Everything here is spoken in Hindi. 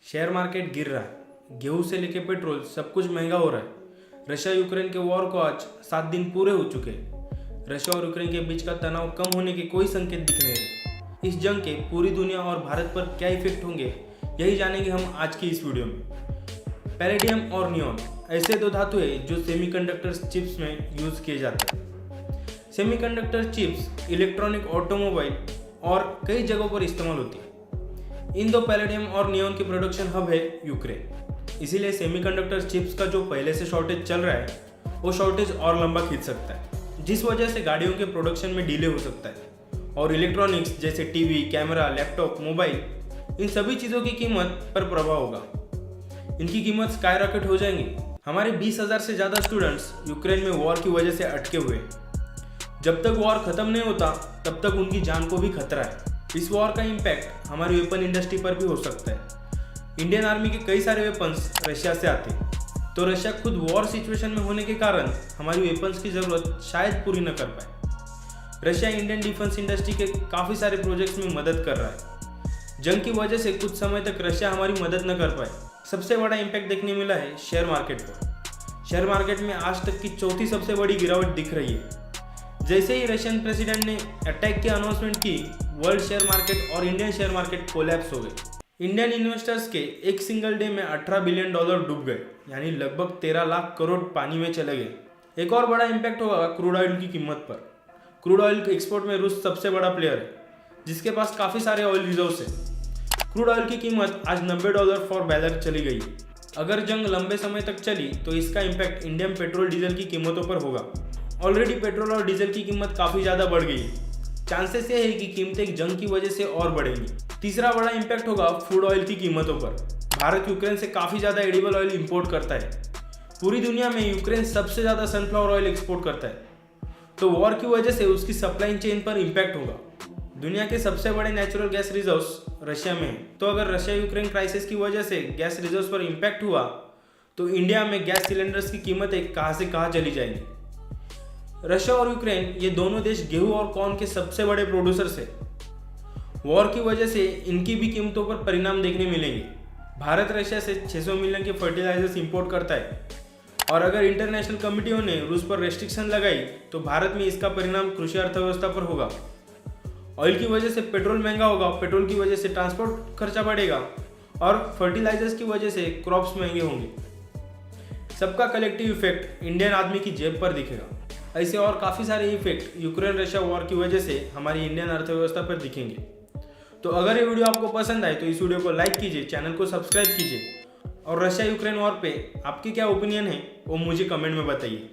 शेयर मार्केट गिर रहा है, गेहूं से लेके पेट्रोल सब कुछ महंगा हो रहा है। रशिया यूक्रेन के वॉर को आज 7 दिन पूरे हो चुके हैं। रशिया और यूक्रेन के बीच का तनाव कम होने के कोई संकेत दिख नहीं रहे। इस जंग के पूरी दुनिया और भारत पर क्या इफेक्ट होंगे, यही जानेंगे हम आज की इस वीडियो में। पैलेडियम और नियॉन ऐसे दो धातु है जो सेमीकंडक्टर चिप्स में यूज किए जाते हैं। सेमीकंडक्टर चिप्स इलेक्ट्रॉनिक, ऑटोमोबाइल और कई जगहों पर इस्तेमाल होती है। इन दो पैलेडियम और नियॉन की प्रोडक्शन हब है यूक्रेन। इसीलिए सेमीकंडक्टर चिप्स का जो पहले से शॉर्टेज चल रहा है वो शॉर्टेज और लंबा खींच सकता है, जिस वजह से गाड़ियों के प्रोडक्शन में डिले हो सकता है। और इलेक्ट्रॉनिक्स जैसे टीवी, कैमरा, लैपटॉप, मोबाइल, इन सभी चीज़ों की कीमत पर प्रभाव होगा। इनकी कीमत स्काई रॉकेट हो जाएंगी। हमारे 20,000 से ज़्यादा स्टूडेंट्स यूक्रेन में वॉर की वजह से अटके हुए हैं। जब तक वॉर खत्म नहीं होता तब तक उनकी जान को भी खतरा है। इस वॉर का इम्पैक्ट हमारी वेपन इंडस्ट्री पर भी हो सकता है। इंडियन आर्मी के कई सारे वेपन्स रशिया से आते हैं, तो रशिया खुद वॉर सिचुएशन में होने के कारण हमारी वेपन्स की ज़रूरत शायद पूरी न कर पाए। रशिया इंडियन डिफेंस इंडस्ट्री के काफ़ी सारे प्रोजेक्ट्स में मदद कर रहा है। जंग की वजह से कुछ समय तक रशिया हमारी मदद न कर पाए। सबसे बड़ा इम्पैक्ट देखने मिला है शेयर मार्केट पर। शेयर मार्केट में आज तक की चौथी सबसे बड़ी गिरावट दिख रही है। जैसे ही रशियन प्रेसिडेंट ने अटैक की अनाउंसमेंट की, वर्ल्ड शेयर मार्केट और इंडियन शेयर मार्केट कोलैप्स हो गए। इंडियन इन्वेस्टर्स के एक सिंगल डे में $18 बिलियन डूब गए, यानी लगभग 13 लाख करोड़ पानी में चले गए। एक और बड़ा इम्पैक्ट होगा क्रूड ऑयल की कीमत पर। क्रूड ऑयल के एक्सपोर्ट में रूस सबसे बड़ा प्लेयर है, जिसके पास काफ़ी सारे ऑयल रिजर्व्स है। क्रूड ऑयल की कीमत आज $90 फॉर बैरल चली गई। अगर जंग लंबे समय तक चली तो इसका इम्पैक्ट इंडियन पेट्रोल डीजल की कीमतों पर होगा। ऑलरेडी पेट्रोल और डीजल की कीमत काफ़ी ज़्यादा बढ़ गई है। चांसेस ये है कि कीमतें जंग की वजह से और बढ़ेंगी। तीसरा बड़ा इम्पैक्ट होगा फूड ऑयल की कीमतों पर। भारत यूक्रेन से काफ़ी ज़्यादा एडिबल ऑयल इंपोर्ट करता है। पूरी दुनिया में यूक्रेन सबसे ज़्यादा सनफ्लावर ऑयल एक्सपोर्ट करता है, तो वॉर की वजह से उसकी सप्लाई चेन पर इम्पैक्ट होगा। दुनिया के सबसे बड़े नेचुरल गैस रिजर्व्स रशिया में हैं, तो अगर रशिया यूक्रेन क्राइसिस की वजह से गैस रिजर्व्स पर इम्पैक्ट हुआ तो इंडिया में गैस सिलेंडर्स की कीमतें कहाँ से कहाँ चली जाएंगी। रशिया और यूक्रेन ये दोनों देश गेहूं और कॉर्न के सबसे बड़े प्रोड्यूसर्स हैं। वॉर की वजह से इनकी भी कीमतों पर परिणाम देखने मिलेंगे। भारत रशिया से 600 मिलियन के फर्टिलाइजर्स इंपोर्ट करता है, और अगर इंटरनेशनल कमिटियों ने रूस पर रेस्ट्रिक्शन लगाई तो भारत में इसका परिणाम कृषि अर्थव्यवस्था पर होगा। ऑयल की वजह से पेट्रोल महंगा होगा, पेट्रोल की वजह से ट्रांसपोर्ट खर्चा बढ़ेगा, और फर्टिलाइजर्स की वजह से क्रॉप्स महंगे होंगे। सबका कलेक्टिव इफेक्ट इंडियन आदमी की जेब पर दिखेगा। ऐसे और काफ़ी सारे इफेक्ट यूक्रेन रशिया वॉर की वजह से हमारी इंडियन अर्थव्यवस्था पर दिखेंगे। तो अगर ये वीडियो आपको पसंद आए तो इस वीडियो को लाइक कीजिए, चैनल को सब्सक्राइब कीजिए, और रशिया यूक्रेन वॉर पे आपकी क्या ओपिनियन है वो मुझे कमेंट में बताइए।